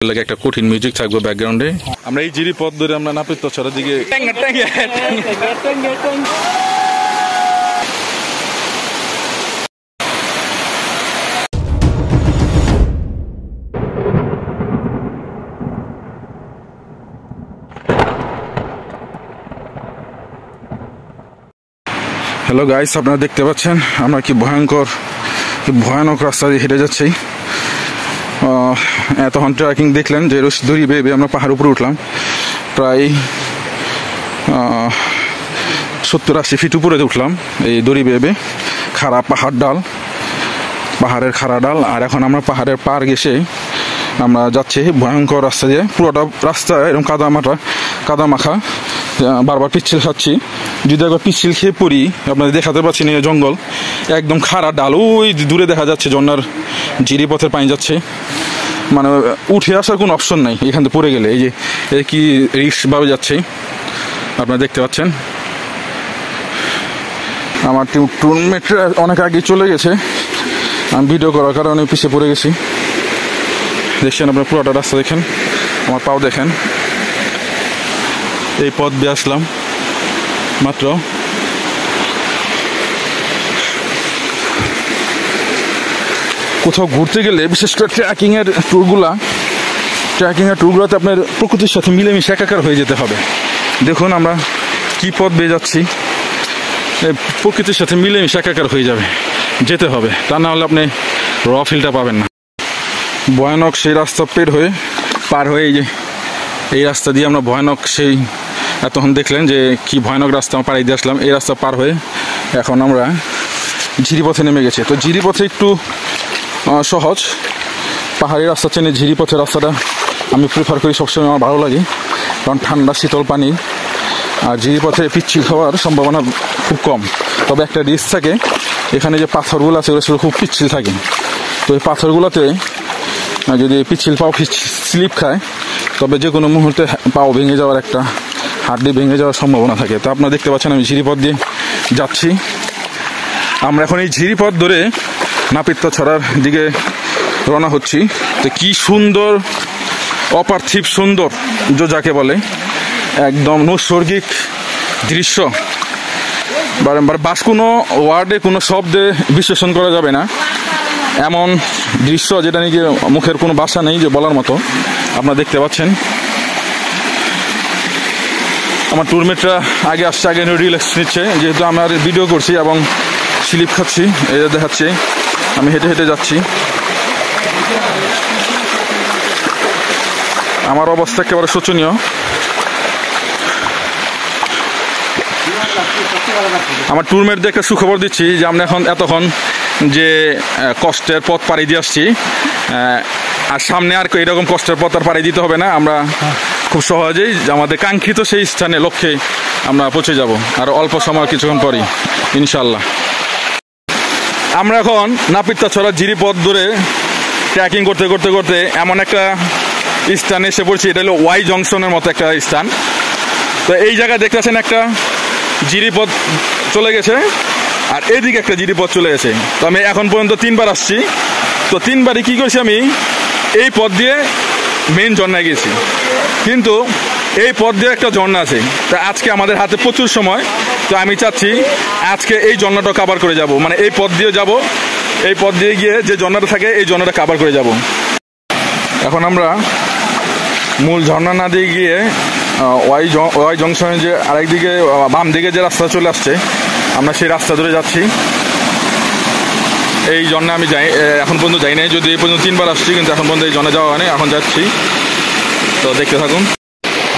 লাগে একটা কঠিন মিউজিক থাকবে ব্যাকগ্রাউন্ডে। আমরা এই জিরি পথ ধরে আমরা নাপিতছড়ার দিকে হ্যালো গাইস, আপনারা দেখতে পাচ্ছেন আমরা কি ভয়ানক রাস্তা দিয়ে হেঁটে যাচ্ছি। এতক্ষণ ট্রেকিং দেখলেন যে দড়ি বেয়ে আমরা পাহাড় উপরে উঠলাম, প্রায় 70-80 ফিট উপরে উঠলাম এই দড়ি বেয়ে পাহাড়ের খাড়া ডাল। আর এখন আমরা পাহাড়ের পার ঘেঁষে আমরা যাচ্ছি ভয়ঙ্কর রাস্তা দিয়ে। পুরোটা রাস্তা এরকম কাদা মাখা, বারবার পিচ্ছিল খাচ্ছি। যদি একবার পিচ্ছিল খেয়ে পড়ি, আপনাদের দেখাতে পাচ্ছি না, জঙ্গল একদম খাড়া ডাল, ওই দূরে দেখা যাচ্ছে ঝর্ণার জিরি পথের পানি যাচ্ছে। মানে উঠে আসার কোনো অপশন নাই এখান থেকে পড়ে গেলে। এই যে কি রিস্ক ভাবে যাচ্ছে আপনারা দেখতে পাচ্ছেন। আমার টুরমেটরা অনেক আগে চলে গেছে, আমি ভিডিও করার কারণে পিছিয়ে পড়ে গেছি। দেখছেন আপনার পুরোটা রাস্তা দেখেন, আমার পাও দেখেন। এই পথ দিয়ে আসলাম মাত্র। কোথাও ঘুরতে গেলে বিশেষ করে ট্রেকিং এর ট্যুরগুলোতে আপনার প্রকৃতির সাথে মিলেমিশে একাকার হয়ে যেতে হবে। দেখুন আমরা কি পথ বেয়ে যাচ্ছি, প্রকৃতির সাথে মিলেমিশে একাকার হয়ে যেতে হবে, তা না হলে আপনি র ফিলটা পাবেন না। ভয়ানক সেই রাস্তা পার হয়ে এই রাস্তা দিয়ে আমরা ভয়ানক সেই এতক্ষণ দেখলেন যে কি ভয়ানক রাস্তা পাড়ি দিয়ে আসলাম। এই রাস্তা পার হয়ে এখন আমরা ঝিরিপথে নেমে গেছি। তো ঝিরিপথে একটু সহজ, পাহাড়ি রাস্তা চেনে ঝিরিপথের রাস্তাটা আমি প্রেফার করি সবসময়, আমার ভালো লাগে, কারণ ঠান্ডা শীতল পানি। আর ঝিরিপথে পিচ্ছিল হওয়ার সম্ভাবনা খুব কম, তবে একটা রিস্ক থাকে। এখানে যে পাথরগুলো আছে ওগুলো খুব পিচ্ছিল থাকে, তো এই পাথরগুলোতে যদি পিচ্ছিল পাও স্লিপ খায়, তবে যে কোনো মুহূর্তে পাও ভেঙে যাওয়ার একটা হাড্ডি ভেঙে যাওয়ার সম্ভাবনা থাকে। তো আপনারা দেখতে পাচ্ছেন আমি ঝিরিপথ দিয়ে যাচ্ছি। আমরা এখন এই ঝিরিপথ ধরে নাপিতছড়ার দিকে রওনা হচ্ছি। তো কি সুন্দর, অপার্থিব সুন্দর যাকে বলে, একদম নৈসর্গিক দৃশ্য। বারবার কোনো ওয়ার্ডে কোনো শব্দে বিশ্লেষণ করা যাবে না, এমন দৃশ্য যেটা নাকি মুখের কোনো ভাষা নেই যে বলার মতো। আপনারা দেখতে পাচ্ছেন আমার টুরমেটরা আগে আসছে, আগে রিল্যাক্স নিচ্ছে, যেহেতু আমরা ভিডিও করছি এবং স্লিপ খাচ্ছি। এটা দেখাচ্ছি, আমি হেঁটে হেঁটে যাচ্ছি। আমার অবস্থা একেবারে শোচনীয়। আমার টুরমেটদের একটা সুখবর দিচ্ছি যে আমরা এতক্ষণ যে কষ্টের পথ পাড়ি দিয়ে আসছি, আর সামনে আর এরকম কষ্টের পথ আর পাড়ি দিতে হবে না। আমরা খুব সহজেই আমাদের কাঙ্ক্ষিত সেই স্থানে লক্ষ্যে আমরা পৌঁছে যাব আর অল্প সময় কিছুক্ষণ পরই ইনশাল্লাহ। আমরা এখন নাপিতছড়া ঝিরিপথ ধরে ট্রেকিং করতে করতে করতে এমন একটা স্থানে এসে পড়ছি, এটা হলো ওয়াই জংশনের মতো একটা স্থান। তো এই জায়গায় দেখতেছেন একটা জিরিপথ চলে গেছে, আর এইদিকে একটা জিরিপথ চলে গেছে। তো আমি এখন পর্যন্ত 3বার আসছি। তো 3বারই কি করছি, আমি এই পথ দিয়ে মেইন ঝর্ণায় গেছি, কিন্তু এই পথ দিয়ে একটা ঝর্ণা আছে। তা আজকে আমাদের হাতে প্রচুর সময়, তো আমি চাচ্ছি আজকে এই ঝর্ণাটা কাভার করে যাব, মানে এই পথ দিয়ে যাব, এই পথ দিয়ে গিয়ে যে ঝর্ণাটা থাকে এই ঝর্ণাটা কাভার করে যাব। এখন আমরা মূল ঝর্ণা না দিয়ে গিয়ে ওয়াই জংশনে যে আরেকদিকে বাম দিকে যে রাস্তা চলে আসছে, আমরা সেই রাস্তা ধরে যাচ্ছি। এই ঝর্ণা আমি এখন পর্যন্ত যাই নাই, যদি এই পর্যন্ত 3বার আসছি, কিন্তু এখন পর্যন্ত এই ঝর্ণা যাওয়া হয়নি, এখন যাচ্ছি। তো দেখতে থাকুন।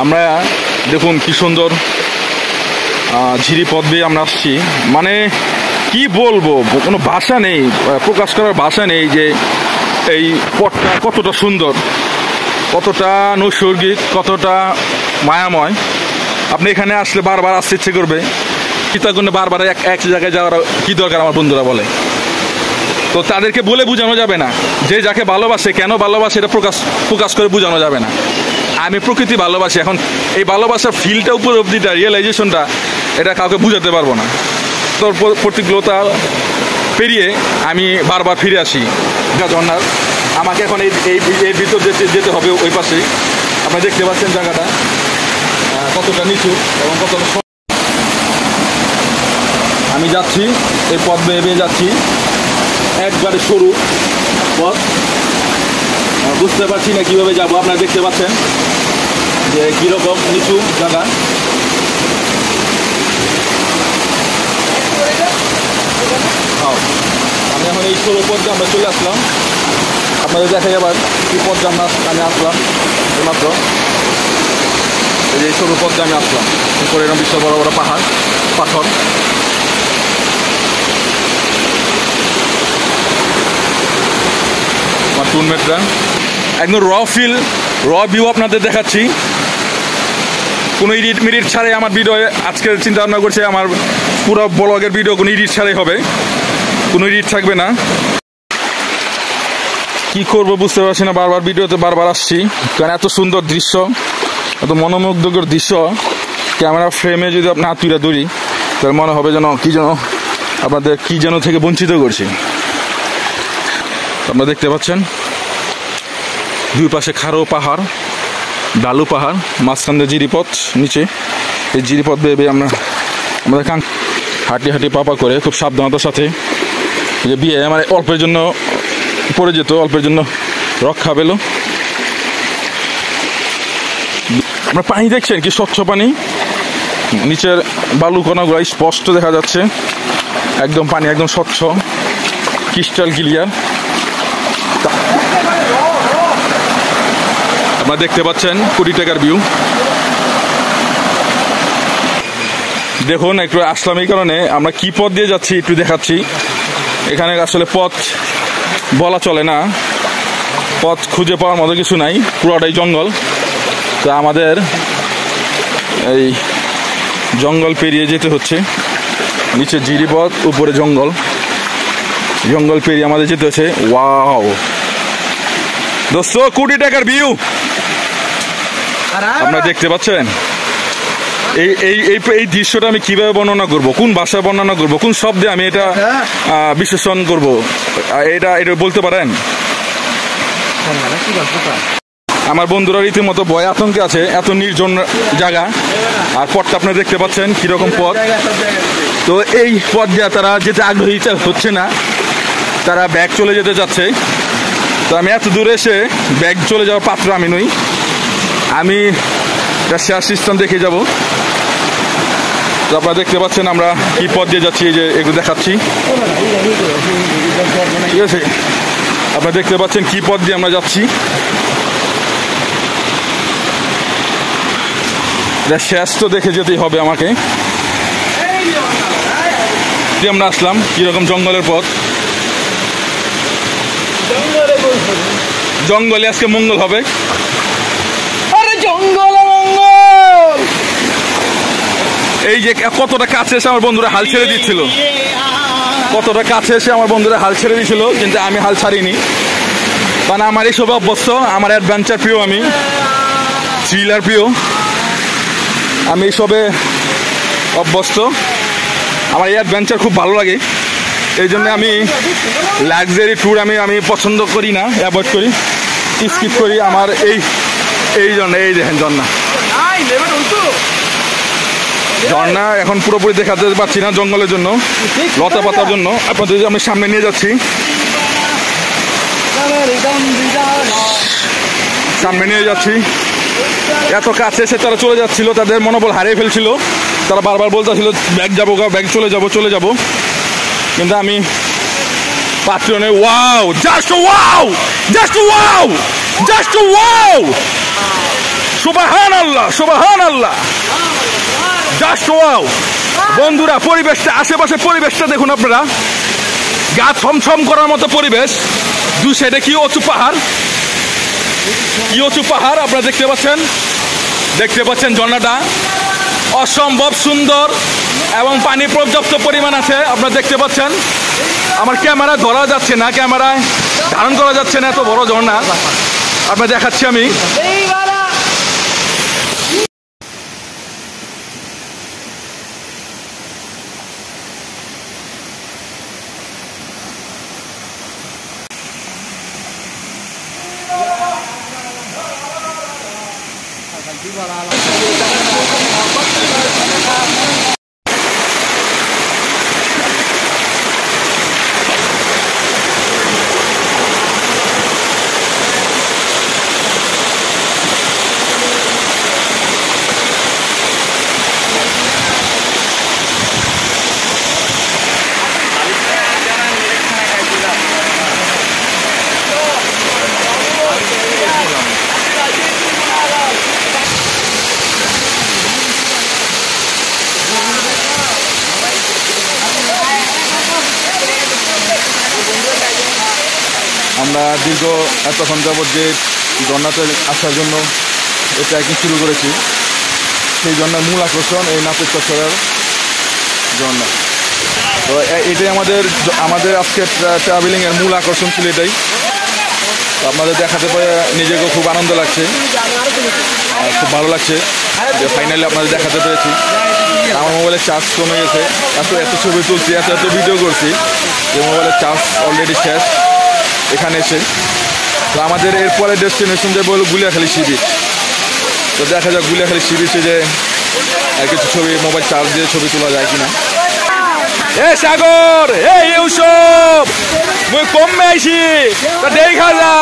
আমরা দেখুন কি সুন্দর ঝিরিপথ দিয়ে আমরা আসছি, মানে কি বলবো, কোনো ভাষা নেই, প্রকাশ করার ভাষা নেই যে এই পথটা কতটা সুন্দর, কতটা নৈসর্গিক, কতটা মায়াময়। আপনি এখানে আসলে বারবার আসতে ইচ্ছে করবে, চিন্তা বারবার এক জায়গায় যাওয়ার কি দরকার আমার বন্ধুরা বলে। তো তাদেরকে বলে বোঝানো যাবে না, যে যাকে ভালোবাসে কেন ভালোবাসে এটা প্রকাশ করে বোঝানো যাবে না। আমি প্রকৃতি ভালোবাসি, এখন এই ভালোবাসার ফিলটা উপলব্ধিটা রিয়েলাইজেশনটা এটা কাউকে বুঝাতে পারবো না। তোর প্রতিকূলতা পেরিয়ে আমি বারবার ফিরে আসি ঝর্ণার আমাকে এখন এর ভিতর যেতে হবে ওই পাশেই। আপনারা দেখতে পাচ্ছেন জায়গাটা কতটা নিচু এবং কতটা। আমি যাচ্ছি এই পথ বেয়ে যাচ্ছি, একবারে সরু পথ, বুঝতে পারছি না কিভাবে যাব। আপনারা দেখতে পাচ্ছেন যে কিরকম নিচু জায়গা। আমি এখন এই সরু পথে আমরা চলে আসলাম, আপনাদের দেখাই আবার কি পথে আমি আসলাম। এইমাত্র এই সরু পথে আমি আসলাম, উপরে এরকম বিশাল বড় বড় পাথর। আমার টুনমেটরা একদম র ভিউ আপনাদের দেখাচ্ছি। কোনো এডিট ছাড়াই আমার ভিডিও আজকে চিন্তা ভাবনা করছে, আমার পুরো ব্লগের ভিডিও কোনো এডিট ছাড়াই হবে, কোনো এডিট থাকবে না। কি করবো বুঝতে পারছি না, ভিডিওতে বারবার আসছি, কারণ এত সুন্দর দৃশ্য, এত মনোমুগ্ধকর দৃশ্য ক্যামেরা ফ্রেমে যদি আপনার হাত তুলে ধরি তাহলে মনে হবে যেন আপনাদের কি যেন থেকে বঞ্চিত করছি। আপনারা দেখতে পাচ্ছেন দুই পাশে খাড়ো পাহাড়, ঢালু পাহাড়, মাঝখান দিয়ে জিরিপথ, নিচে এই জিরিপথ বেয়ে আমাদের হাঁটি পাপা করে খুব সাবধানতার সাথে যে বিয়ে মানে অল্পের জন্য পড়ে যেত, অল্পের জন্য রক্ষা পেল। আপনার পানি দেখছেন কি স্বচ্ছ পানি, নিচের বালু কণাগুলো স্পষ্ট দেখা যাচ্ছে, একদম পানি একদম স্বচ্ছ ক্রিস্টাল ক্লিয়ার। আপনারা দেখতে পাচ্ছেন কোটি টাকার ভিউ। দেখুন একটু আসলাম এই কারণে, আমরা কি পথ দিয়ে যাচ্ছি একটু দেখাচ্ছি। এখানে আসলে পথ বলা চলে না, পথ খুঁজে পাওয়ার মতো কিছু নাই, পুরোটাই জঙ্গল। তা আমাদের এই জঙ্গল পেরিয়ে যেতে হচ্ছে, নিচে জিরিপথ, উপরে জঙ্গল পেরিয়ে আমাদের যেতে হচ্ছে। ওয়াও দোস্ত, কোটি টাকার ভিউ আপনারা দেখতে পাচ্ছেন। এই দৃশ্যটা আমি কিভাবে বর্ণনা করব, কোন ভাষায় বর্ণনা করব, কোন শব্দে আমি এটা বিশ্লেষণ করব, এটা বলতে পারেন? আমার বন্ধুরা রীতিমতো ভয় আতঙ্কে আছে, এত নির্জন জায়গা। আর পথটা আপনারা দেখতে পাচ্ছেন কিরকম পথ। তো এই পথ যা তারা যেতে আগ্রহী হচ্ছে না, তারা ব্যাগ চলে যেতে চাচ্ছে। তো আমি এত দূরে এসে ব্যাগ চলে যাওয়ার পাত্র আমি নই, আমি শেয়ার সিস্টেম দেখে যাব। তো আপনারা দেখতে পাচ্ছেন আমরা কি পথ দিয়ে যাচ্ছি, এই যে এগুলো দেখাচ্ছি, ঠিক আছে? আপনারা দেখতে পাচ্ছেন কি পথ দিয়ে আমরা যাচ্ছি। শেষ তো দেখে যেতেই হবে আমাকে। আমরা আসলাম কিরকম জঙ্গলের পথ, জঙ্গলে আজকে মঙ্গল হবে। এই যে কতটা কাছে এসে আমার বন্ধুরা হাল ছেড়ে দিচ্ছিল, কিন্তু আমি হাল ছাড়িনি, কারণ আমার এইসব অভ্যস্ত, আমার অ্যাডভেঞ্চার প্রিয়, আমি থ্রিলার প্রিয়, আমি এইসবে অভ্যস্ত, আমার এই অ্যাডভেঞ্চার খুব ভালো লাগে। এই জন্য আমি লাক্সারি ট্যুর আমি পছন্দ করি না, অ্যাভয়েড করি, স্কিপ করি। আমার এই জন্য এই দেখেন ঝর্ণা এখন পুরোপুরি দেখাতে পারছি না জঙ্গলের জন্য, লতা পাতার জন্য। আপনাদের আমি সামনে নিয়ে যাচ্ছি, এত কাছে এসে তারা চলে যাচ্ছিল, তাদের মনোবল হারিয়ে ফেলছিল, তারা বারবার বলতেছিল ব্যাগ যাবো, ব্যাগ চলে যাব। কিন্তু আমি পাচ্ছি না। ওয়াও, জাস্ট ওয়াও, সুবহানাল্লাহ, জাস্ট ওয়াও। বন্ধুরা, পরিবেশটা, আশেপাশে পরিবেশটা দেখুন আপনারা, গা ছমছম করার মতো পরিবেশ। দুই সাইডে কি উঁচু পাহাড়, আপনারা দেখতে পাচ্ছেন ঝর্ণাটা অসম্ভব সুন্দর এবং পানি পর্যাপ্ত পরিমাণ আছে। আপনারা দেখতে পাচ্ছেন, আমার ক্যামেরা ধরা যাচ্ছে না, ক্যামেরায় ধারণ করা যাচ্ছে না, এত বড় ঝর্ণা। আপনারা দেখাচ্ছি আমি। আমরা দীর্ঘ এতক্ষণ যাবৎ যে ঝর্ণাতে আসার জন্য এই ট্রেকিং শুরু করেছি, সেই ঝর্ণার মূল আকর্ষণ এই নাপিত চরের ঝর্ণা। তো এটাই আমাদের আজকের ট্রাভেলিংয়ের মূল আকর্ষণ ছিল এটাই। তো আপনাদের দেখাতে পেরে নিজেকেও খুব আনন্দ লাগছে, খুব ভালো লাগছে যে ফাইনালি আপনাদের দেখাতে পেরেছি। আমার মোবাইলের চার্জ কমে গেছে, এত ছবি তুলছি, এত ভিডিও করছি যে মোবাইলের চার্জ অলরেডি শেষ এখানে এসে। তো আমাদের এরপরে ডেস্টিনেশন যে বলল গুলিয়াখালী সি বিচ। তো দেখা যাক গুলিয়াখালী সি বিচে যে কিছু ছবি মোবাইল চার্জ দিয়ে ছবি তোলা যায় কিনা। এ সাগর, এই উৎসব মুই কমে আইছি, দেখা যা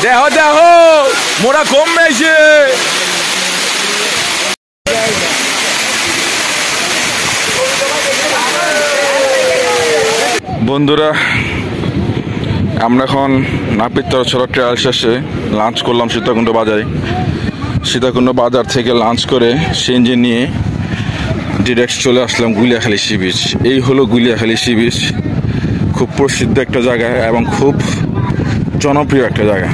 দেহ মোরা কমে আইছে। বন্ধুরা, আমরা এখন নাপিতচর সড়ক ট্রায়াল শেষে লাঞ্চ করলাম সীতাকুণ্ড বাজারে। সীতাকুণ্ড বাজার থেকে লাঞ্চ করে সিএনজি নিয়ে ডিরেক্ট চলে আসলাম গুলিয়াখালী সি বিচ। এই হলো গুলিয়াখালী সি বিচ, খুব প্রসিদ্ধ একটা জায়গা এবং খুব জনপ্রিয় একটা জায়গা।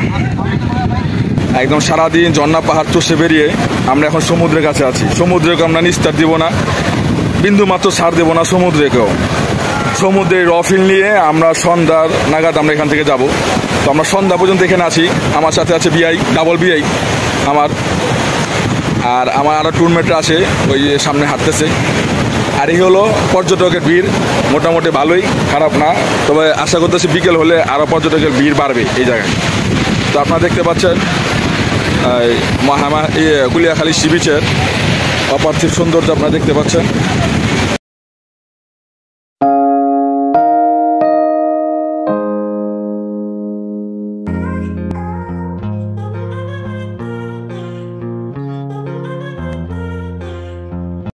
একদম সারাদিন ঝর্ণা পাহাড় চষে বেরিয়ে আমরা এখন সমুদ্রের কাছে আছি। সমুদ্রকে আমরা নিস্তার দিব না, বিন্দু মাত্র ছাড় দেবো না সমুদ্রকেও। সমুদ্রের রফিল নিয়ে আমরা সন্ধ্যার নাগাদ আমরা এখান থেকে যাব। তো আমরা সন্ধ্যা পর্যন্ত এখানে আছি। আমার সাথে আছে ডাবল বিআই আর আমার আরও টুরমেটরা আছে, ওই সামনে হাঁটতেছে। আর এই হলো পর্যটকের ভিড়, মোটামুটি ভালোই, খারাপ না। তবে আশা করতেছি বিকেল হলে আরও পর্যটকের ভিড় বাড়বে এই জায়গায়। তো আপনারা দেখতে পাচ্ছেন গুলিয়াখালী সি বিচের অপার্থিব সৌন্দর্য আপনারা দেখতে পাচ্ছেন।